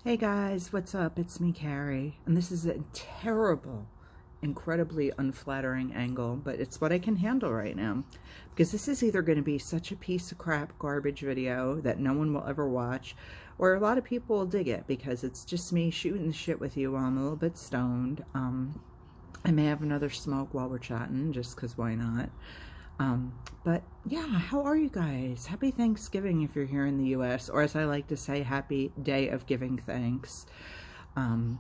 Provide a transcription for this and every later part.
Hey guys, what's up? It's me, Carrie, and this is a terrible, incredibly unflattering angle, but it's what I can handle right now, because this is either going to be such a piece of crap garbage video that no one will ever watch, or a lot of people will dig it, because it's just me shooting the shit with you while I'm a little bit stoned. I may have another smoke while we're chatting, just because why not? But yeah, how are you guys? Happy Thanksgiving if you're here in the US, or as I like to say, happy day of giving thanks. I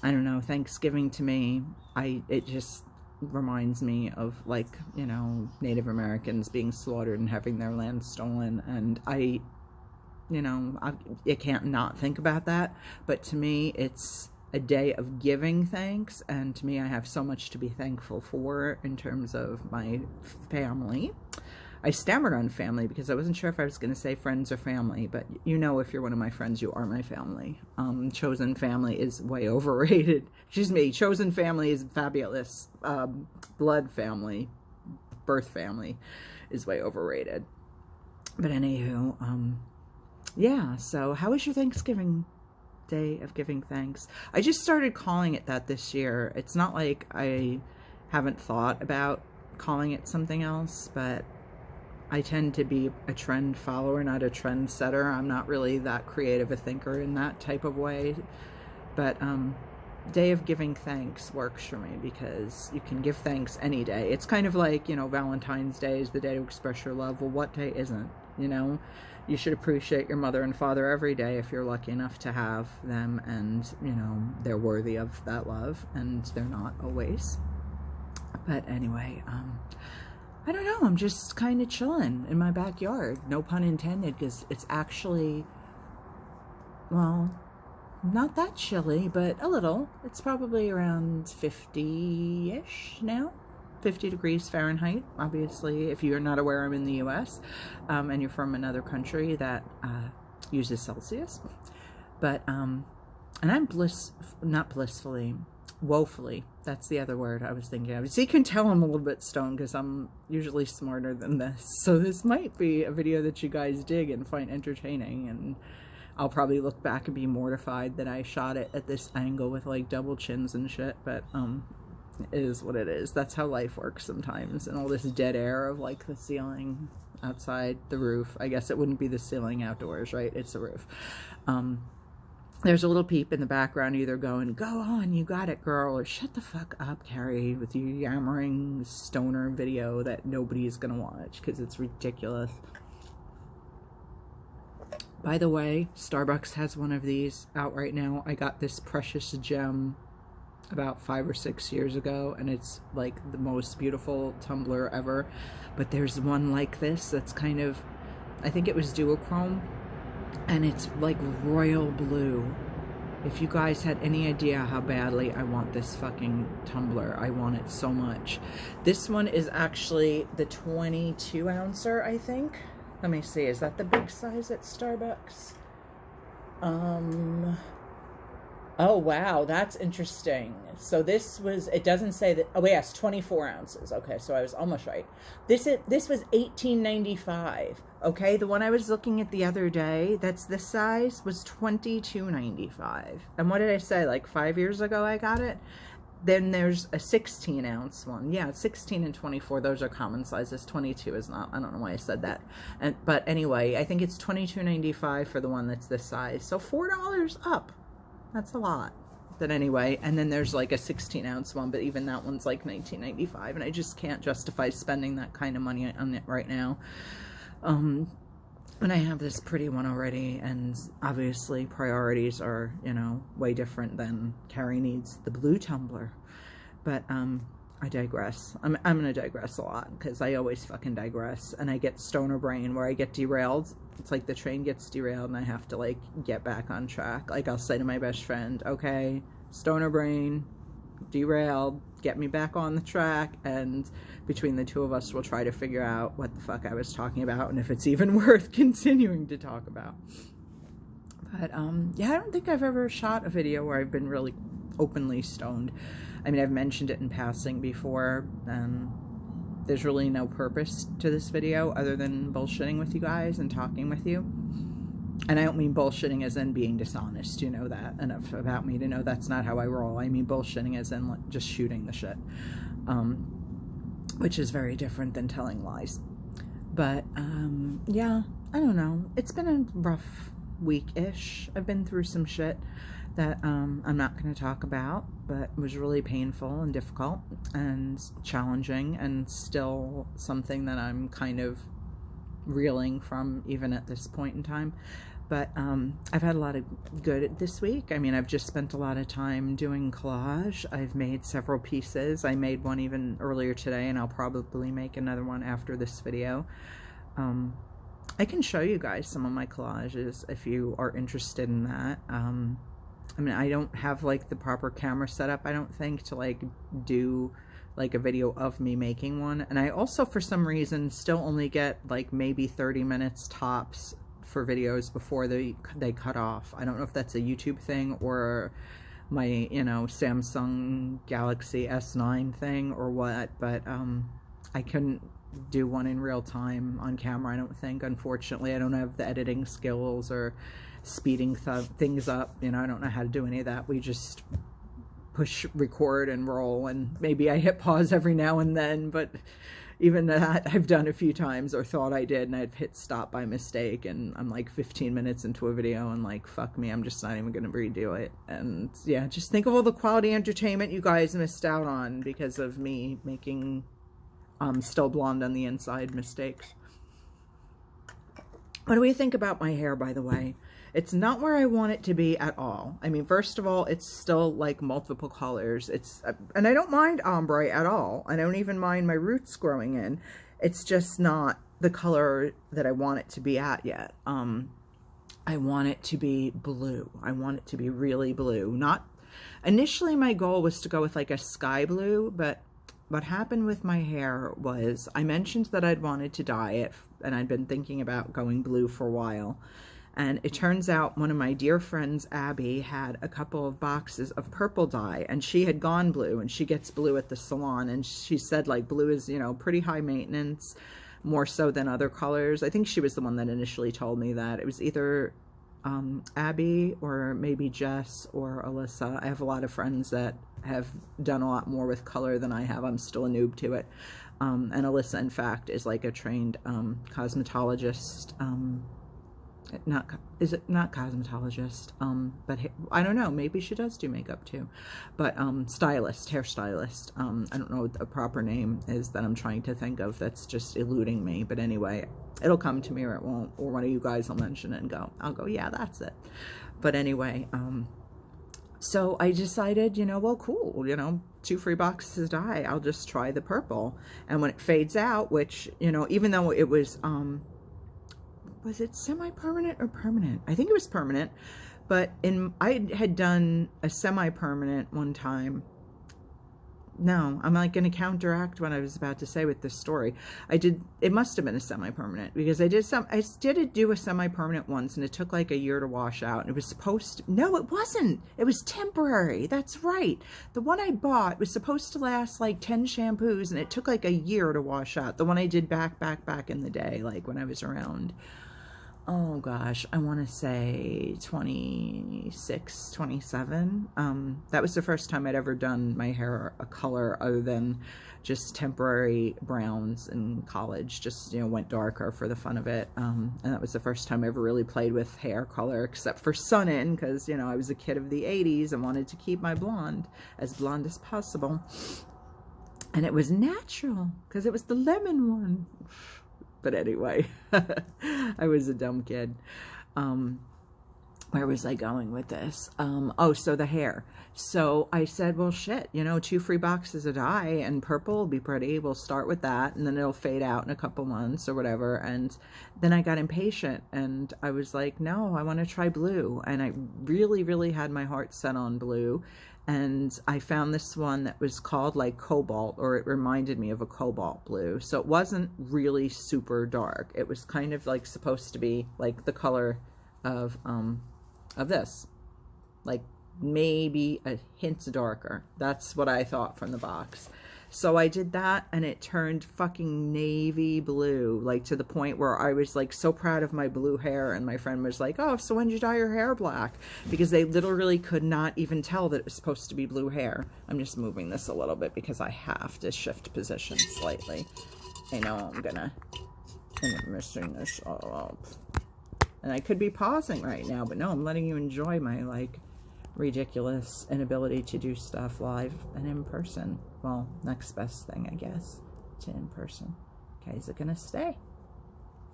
don't know, Thanksgiving to me, it just reminds me of, like, you know, Native Americans being slaughtered and having their land stolen, and I can't not think about that, but to me it's a day of giving thanks, and to me I have so much to be thankful for in terms of my family. I stammered on family because I wasn't sure if I was going to say friends or family, but you know, if you're one of my friends, you are my family. Chosen family is way overrated. Excuse me, chosen family is fabulous. Blood family, birth family is way overrated. But anywho, yeah, so how was your Thanksgiving? Day of giving thanks. I just started calling it that this year. It's not like I haven't thought about calling it something else, but I tend to be a trend follower, not a trend setter. I'm not really that creative a thinker in that type of way, but day of giving thanks works for me because you can give thanks any day. It's kind of like, you know, Valentine's Day is the day to express your love. Well, what day isn't? You know, you should appreciate your mother and father every day if you're lucky enough to have them, and, you know, they're worthy of that love, and they're not always. But anyway, I don't know, I'm just kind of chilling in my backyard. No pun intended, because it's actually, well, not that chilly, but a little. It's probably around 50-ish now. 50 degrees Fahrenheit. Obviously, if you're not aware, I'm in the US, and you're from another country that uses Celsius. But, and I'm not blissfully, woefully, that's the other word I was thinking of. So you can tell I'm a little bit stoned because I'm usually smarter than this. So this might be a video that you guys dig and find entertaining, and I'll probably look back and be mortified that I shot it at this angle with like double chins and shit, but it is what it is. That's how life works sometimes, and all this dead air of like the ceiling outside, the roof. I guess it wouldn't be the ceiling outdoors, right? It's the roof. There's a little peep in the background either going, go on, you got it, girl, or shut the fuck up, Carrie, with your yammering stoner video that nobody's gonna watch because it's ridiculous. By the way, Starbucks has one of these out right now. I got this precious gem about 5 or 6 years ago, and it's like the most beautiful tumbler ever. But there's one like this that's kind of, I think it was duochrome, and it's like royal blue. If you guys had any idea how badly I want this fucking tumbler, I want it so much. This one is actually the 22 ouncer, I think. Let me see, is that the big size at Starbucks? Oh, wow, that's interesting. So this was, it doesn't say that, oh yes, 24 ounces. Okay, so I was almost right. This was $18.95. Okay, the one I was looking at the other day, that's this size, was $22.95. And what did I say, like 5 years ago I got it? Then there's a 16 ounce one. Yeah, 16 and 24, those are common sizes. 22 is not. I don't know why I said that. But anyway, I think it's $22.95 for the one that's this size. So $4 up. That's a lot. But anyway, and then there's like a 16 ounce one, but even that one's like $19.95, and I just can't justify spending that kind of money on it right now. And I have this pretty one already, and obviously priorities are, you know, way different than Carrie needs the blue tumbler. But I digress. I'm gonna digress a lot because I always fucking digress, and I get stoner brain where I get derailed. It's like the train gets derailed and I have to like get back on track. Like I'll say to my best friend, okay, stoner brain, derailed, get me back on the track, and between the two of us we'll try to figure out what the fuck I was talking about and if it's even worth continuing to talk about. But yeah, I don't think I've ever shot a video where I've been really openly stoned. I mean, I've mentioned it in passing before, and there's really no purpose to this video other than bullshitting with you guys and talking with you. And I don't mean bullshitting as in being dishonest. You know that enough about me to know that's not how I roll. I mean bullshitting as in just shooting the shit, which is very different than telling lies. But yeah, I don't know. It's been a rough week-ish. I've been through some shit that I'm not going to talk about, but was really painful and difficult and challenging, and still something that I'm kind of reeling from even at this point in time. But I've had a lot of good this week. I mean, I've just spent a lot of time doing collage. I've made several pieces. I made one even earlier today, and I'll probably make another one after this video. I can show you guys some of my collages if you are interested in that. I mean, I don't have like the proper camera setup, I don't think, to like do like a video of me making one. And I also, for some reason, still only get like maybe 30 minutes tops for videos before they cut off. I don't know if that's a YouTube thing or my, you know, Samsung Galaxy S9 thing or what, but I couldn't do one in real time on camera, I don't think. Unfortunately, I don't have the editing skills or speeding things up, you know. I don't know how to do any of that. We just push record and roll, and maybe I hit pause every now and then, but even that I've done a few times, or thought I did, and I've hit stop by mistake, and I'm like 15 minutes into a video and like, fuck me, I'm just not even gonna redo it. And yeah, just think of all the quality entertainment you guys missed out on because of me making Still Blonde on the Inside mistakes. What do we think about my hair, by the way? It's not where I want it to be at all. I mean, first of all, it's still like multiple colors. It's, and I don't mind ombre at all. I don't even mind my roots growing in. It's just not the color that I want it to be at yet. I want it to be blue. I want it to be really blue. Not, initially my goal was to go with like a sky blue, but what happened with my hair was I mentioned that I'd wanted to dye it, and I'd been thinking about going blue for a while. And it turns out one of my dear friends, Abby, had a couple of boxes of purple dye, and she had gone blue, and she gets blue at the salon. And she said, like, blue is, you know, pretty high maintenance, more so than other colors. I think she was the one that initially told me that. It was either Abby or maybe Jess or Alyssa. I have a lot of friends that have done a lot more with color than I have. I'm still a noob to it. And Alyssa, in fact, is like a trained cosmetologist. Is it not cosmetologist? But I don't know, maybe she does do makeup too. But stylist, hairstylist. I don't know what the proper name is that I'm trying to think of, that's just eluding me. But anyway, it'll come to me, or it won't, or one of you guys will mention it and I'll go, yeah, that's it. But anyway, so I decided, you know, well, cool, you know, 2 free boxes of dye, I'll just try the purple. And when it fades out, which, you know, even though it was it semi-permanent or permanent? I think it was permanent, but I had done a semi-permanent one time. No, I'm like going to counteract what I was about to say with this story. It must have been a semi-permanent, because I did do a semi-permanent once, and it took like a year to wash out. And it was supposed to, no, it wasn't. It was temporary. That's right. The one I bought was supposed to last like 10 shampoos, and it took like a year to wash out. The one I did back in the day, like when I was around, oh gosh, I want to say 26, 27. That was the first time I'd ever done my hair a color other than just temporary browns in college. Just, you know, went darker for the fun of it. And that was the first time I ever really played with hair color, except for sun-in, because, you know, I was a kid of the 80s and wanted to keep my blonde as possible. And it was natural, because it was the lemon one. But anyway, I was a dumb kid. Where was I going with this? Oh, so the hair. So I said, well, shit, you know, 2 free boxes of dye, and purple will be pretty. We'll start with that, and then it'll fade out in a couple months or whatever. And then I got impatient, and I was like, no, I want to try blue. And I really, really had my heart set on blue. And I found this one that was called like cobalt, or it reminded me of a cobalt blue. So it wasn't really super dark. It was kind of like supposed to be like the color of this, like maybe a hint darker. That's what I thought from the box. So I did that, and it turned fucking navy blue, like to the point where I was like so proud of my blue hair, and my friend was like, oh, so when did you dye your hair black? Because they literally could not even tell that it was supposed to be blue hair. I'm just moving this a little bit because I have to shift position slightly. I know I'm messing this all up. And I could be pausing right now, but no, I'm letting you enjoy my like ridiculous inability to do stuff live and in person. Well, next best thing, I guess, to in person. Okay, is it gonna stay?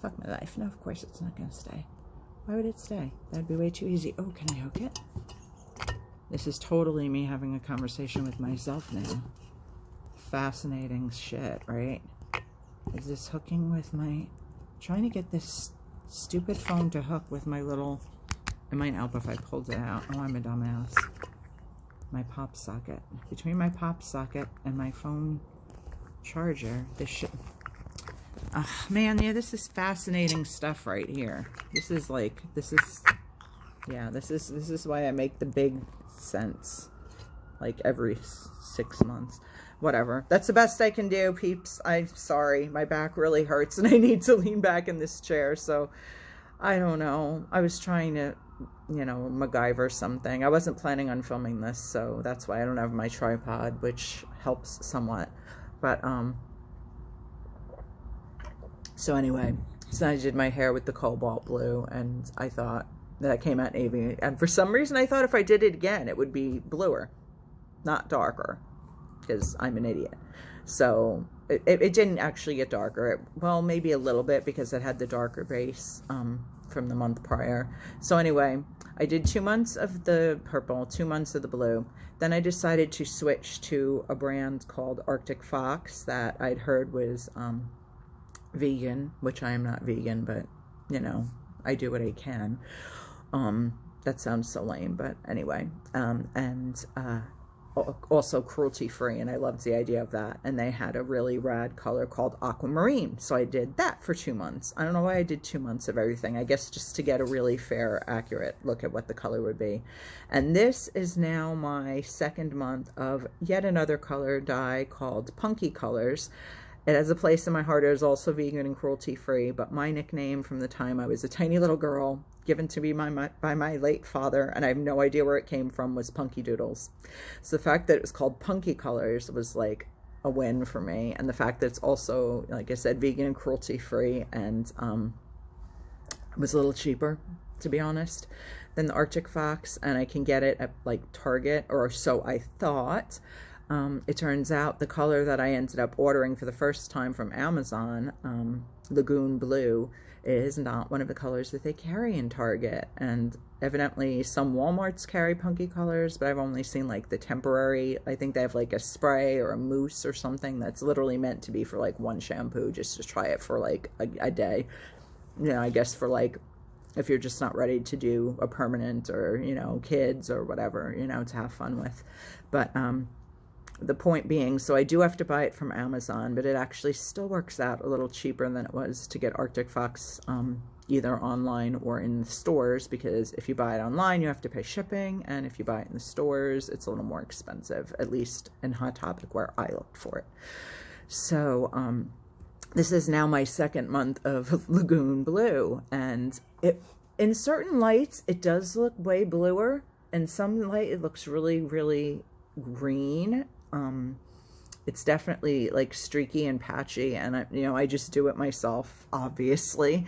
Fuck my life. No, of course it's not gonna stay. Why would it stay? That'd be way too easy. Oh, can I hook it? This is totally me having a conversation with myself now. Fascinating shit, right? Is this hooking with my... Trying to get this stupid phone to hook with my little... It might help if I pulled it out. Oh, I'm a dumbass. My pop socket. Between my pop socket and my phone charger, this shit... Oh, man, yeah, this is fascinating stuff right here. This is like... Yeah, this is why I make the big sense. Like every 6 months. Whatever. That's the best I can do, peeps. I'm sorry. My back really hurts and I need to lean back in this chair. So, I don't know. I was trying to, you know, MacGyver something. I wasn't planning on filming this, so that's why I don't have my tripod, which helps somewhat. But, so anyway. So I did my hair with the cobalt blue, and I thought that came out navy. And for some reason, I thought if I did it again, it would be bluer, not darker. Because I'm an idiot. So it didn't actually get darker. Well, maybe a little bit because it had the darker base from the month prior. So anyway, I did 2 months of the purple, 2 months of the blue. Then I decided to switch to a brand called Arctic Fox that I'd heard was vegan, which I am not vegan, but you know, I do what I can. That sounds so lame, but anyway, also cruelty-free, and I loved the idea of that. And they had a really rad color called aquamarine, so I did that for 2 months. I don't know why I did 2 months of everything. I guess just to get a really fair, accurate look at what the color would be. And this is now my 2nd month of yet another color dye called Punky Colors. It has a place in my heart. It is also vegan and cruelty-free, but my nickname from the time I was a tiny little girl, given to me by my late father, and I have no idea where it came from, was Punky Doodles. So the fact that it was called Punky Colors was like a win for me. And the fact that it's also, like I said, vegan and cruelty-free, and it was a little cheaper, to be honest, than the Arctic Fox, and I can get it at like Target, or so I thought. It turns out the color that I ended up ordering for the first time from Amazon, Lagoon Blue, is not one of the colors that they carry in Target. And evidently some Walmarts carry Punky Colors, but I've only seen like the temporary. I think they have like a spray or a mousse or something that's literally meant to be for like one shampoo, just to try it for like a day. You know, I guess for like, if you're just not ready to do a permanent, or, you know, kids or whatever, you know, to have fun with. But, the point being, so I do have to buy it from Amazon, but it actually still works out a little cheaper than it was to get Arctic Fox either online or in the stores, because if you buy it online, you have to pay shipping, and if you buy it in the stores, it's a little more expensive, at least in Hot Topic where I looked for it. So this is now my 2nd month of Lagoon Blue, and it, in certain lights, it does look way bluer. In some light, it looks really, really green. It's definitely like streaky and patchy, and you know, I just do it myself, obviously.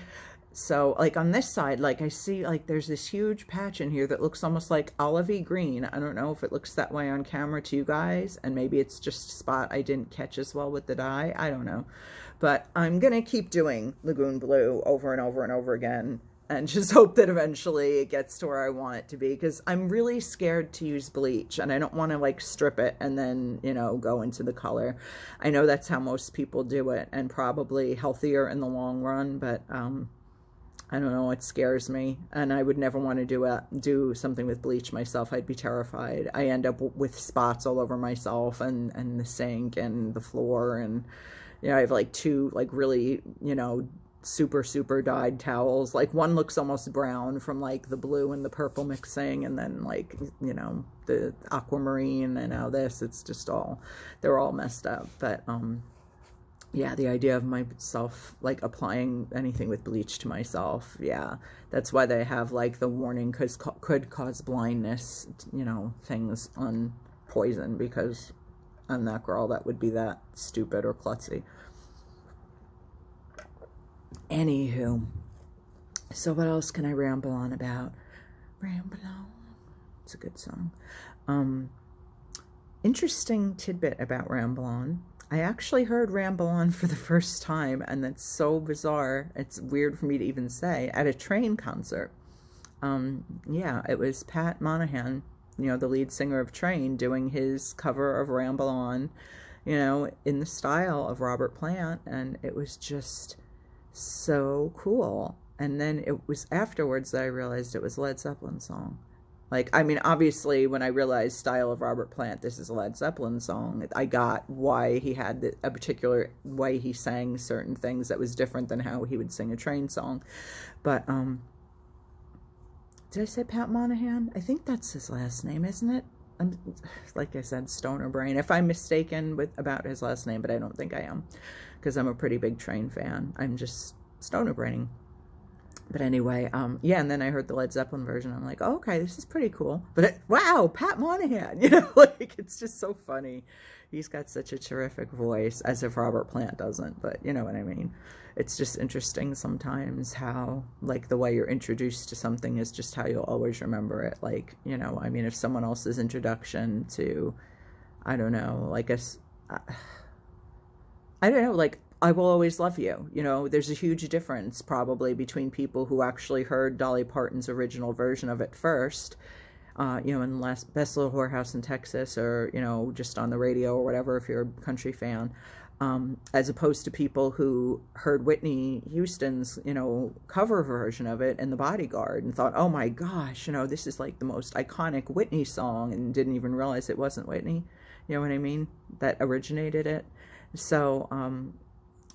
So like on this side, like I see like there's this huge patch in here that looks almost like olivey green. I don't know if it looks that way on camera to you guys, and maybe it's just a spot I didn't catch as well with the dye. I don't know, but I'm gonna keep doing Lagoon Blue over and over and over again, and just hope that eventually it gets to where I want it to be, because I'm really scared to use bleach, and I don't want to like strip it and then, you know, go into the color. I know that's how most people do it, and probably healthier in the long run, but I don't know, it scares me, and I would never want to do something with bleach myself. I'd be terrified. I end up with spots all over myself, and the sink and the floor, and you know, I have like 2 like really, you know, super, super dyed towels. Like one looks almost brown from like the blue and the purple mixing, and then like, you know, the aquamarine and now this, it's just all, they're all messed up. But yeah, the idea of myself like applying anything with bleach to myself, yeah, that's why they have like the warning could cause blindness, you know, things on poison, because I'm that girl that would be that stupid or klutzy. Anywho, so what else can I ramble on about? Ramble on. It's a good song. Interesting tidbit about Ramble On. I actually heard Ramble On for the first time, and that's so bizarre. It's weird for me to even say, at a Train concert. Yeah, it was Pat Monahan, you know, the lead singer of Train, doing his cover of Ramble On, you know, in the style of Robert Plant, and it was just so cool. And then it was afterwards that I realized it was a Led Zeppelin song. Like, I mean, obviously, when I realized style of Robert Plant, this is a Led Zeppelin song, I got why he had a particular way he sang certain things that was different than how he would sing a Train song. But, did I say Pat Monahan? I think that's his last name, isn't it? I'm, like I said, stoner brain. If I'm mistaken about his last name, but I don't think I am, because I'm a pretty big Train fan. I'm just stoner braining. But anyway, yeah, and then I heard the Led Zeppelin version. I'm like, oh, okay, this is pretty cool. But wow, Pat Monahan, you know, like, it's just so funny. He's got such a terrific voice, as if Robert Plant doesn't, but you know what I mean. It's just interesting sometimes how, like, the way you're introduced to something is just how you'll always remember it. Like, you know, I mean, if someone else's introduction to, I don't know, like I don't know, like, I Will Always Love You. You know, there's a huge difference probably between people who actually heard Dolly Parton's original version of it first, you know, in the Best Little Whorehouse in Texas, or, you know, just on the radio or whatever if you're a country fan, as opposed to people who heard Whitney Houston's, you know, cover version of it in The Bodyguard and thought, oh my gosh, you know, this is like the most iconic Whitney song, and didn't even realize it wasn't Whitney. You know what I mean? That originated it. So,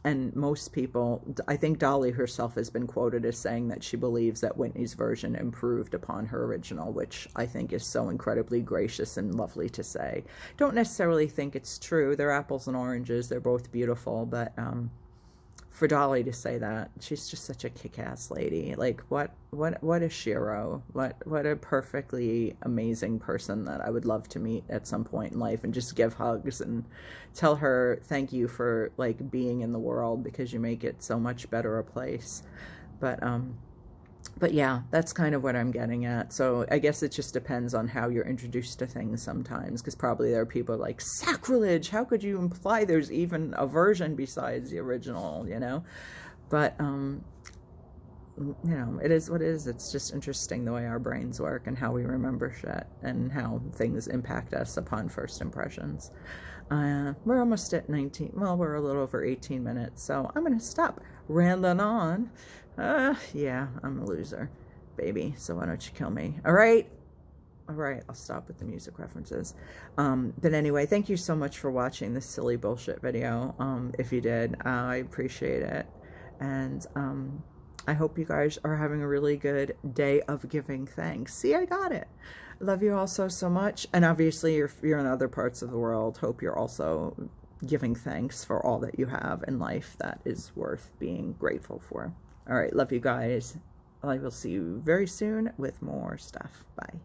and most people, I think Dolly herself has been quoted as saying that she believes that Whitney's version improved upon her original, which I think is so incredibly gracious and lovely to say. Don't necessarily think it's true. They're apples and oranges. They're both beautiful, but for Dolly to say that, she's just such a kick-ass lady. Like, what a shero. What a perfectly amazing person that I would love to meet at some point in life and just give hugs and tell her thank you for, like, being in the world, because you make it so much better a place. But yeah, that's kind of what I'm getting at. So I guess it just depends on how you're introduced to things sometimes, because probably there are people like, sacrilege, how could you imply there's even a version besides the original, you know? But, you know, it is what it is. It's just interesting the way our brains work and how we remember shit and how things impact us upon first impressions. We're almost at 19, well, we're a little over 18 minutes, so I'm going to stop rambling on. Yeah, I'm a loser, baby, so why don't you kill me? All right, I'll stop with the music references. But anyway, thank you so much for watching this silly bullshit video. If you did, I appreciate it. And, I hope you guys are having a really good day of giving thanks. See, I got it. Love you all so, so much. And obviously, if you're in other parts of the world, hope you're also giving thanks for all that you have in life that is worth being grateful for. All right, love you guys. I will see you very soon with more stuff. Bye.